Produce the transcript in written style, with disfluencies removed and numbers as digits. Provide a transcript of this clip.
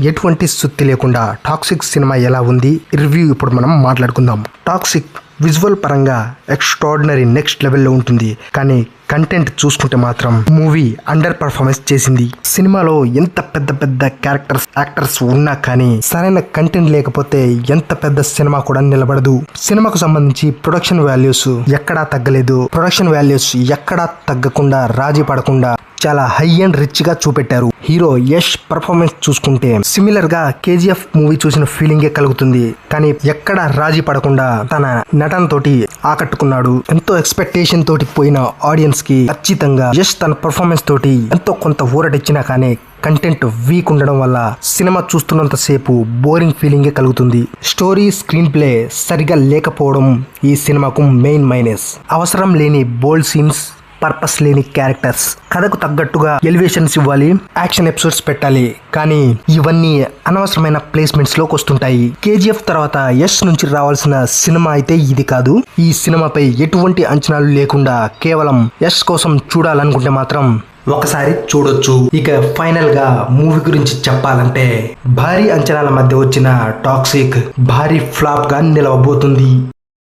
ఎటువంటి సుత్తి లేకుండా టాక్సిక్ సినిమా ఎలా ఉంది రివ్యూ ఇప్పుడు మనం మాట్లాడుకుందాం. టాక్సిక్ విజువల్ పరంగా ఎక్స్ట్రాడినరీ నెక్స్ట్ లెవెల్లో ఉంటుంది, కానీ కంటెంట్ చూసుకుంటే మాత్రం మూవీ అండర్ పర్ఫార్మెన్స్ చేసింది. సినిమాలో ఎంత పెద్ద పెద్ద యాక్టర్స్ ఉన్నా కానీ సరైన కంటెంట్ లేకపోతే ఎంత పెద్ద సినిమా కూడా నిలబడదు. సినిమాకు సంబంధించి ప్రొడక్షన్ వాల్యూస్ ఎక్కడా తగ్గలేదు. ప్రొడక్షన్ వాల్యూస్ ఎక్కడా తగ్గకుండా రాజీ పడకుండా చాలా హై అండ్ రిచ్ గా చూపెట్టారు. హీరో యష్ పర్ఫార్మెన్స్ చూసుకుంటే సిమిలర్ గా కేజీఎఫ్ మూవీ చూసిన ఫీలింగే కలుగుతుంది, కానీ ఎక్కడ రాజీ పడకుండా తన నటన తోటి ఆకట్టుకున్నాడు. ఎంతో ఎక్స్పెక్టేషన్ తోటి పోయిన ఆడియన్స్ కి ఖచ్చితంగా యష్ తన పర్ఫార్మెన్స్ తోటి ఎంతో కొంత ఊరటిచ్చినా కానీ కంటెంట్ వీక్ ఉండడం వల్ల సినిమా చూస్తున్నంత సేపు బోరింగ్ ఫీలింగే కలుగుతుంది. స్టోరీ స్క్రీన్ ప్లే సరిగా లేకపోవడం ఈ సినిమాకు మెయిన్ మైనస్. అవసరం లేని బోల్డ్ సీన్స్, పర్పస్ లేని క్యారెక్టర్స్, కథకు తగ్గట్టుగా ఎలివేషన్స్ ఇవ్వాలి, యాక్షన్ ఎపిసోడ్స్ పెట్టాలి, కానీ ఇవన్నీ అనవసరమైన ప్లేస్మెంట్స్ లోకి వస్తుంటాయి. కేజీఎఫ్ తర్వాత యష్ నుంచి రావాల్సిన సినిమా అయితే ఇది కాదు. ఈ సినిమాపై ఎటువంటి అంచనాలు లేకుండా కేవలం యష్ కోసం చూడాలనుకుంటే మాత్రం ఒకసారి చూడొచ్చు. ఇక ఫైనల్ గా మూవీ గురించి చెప్పాలంటే భారీ అంచనాల మధ్య వచ్చిన టాక్సిక్ భారీ ఫ్లాప్ గా నిలవబోతుంది.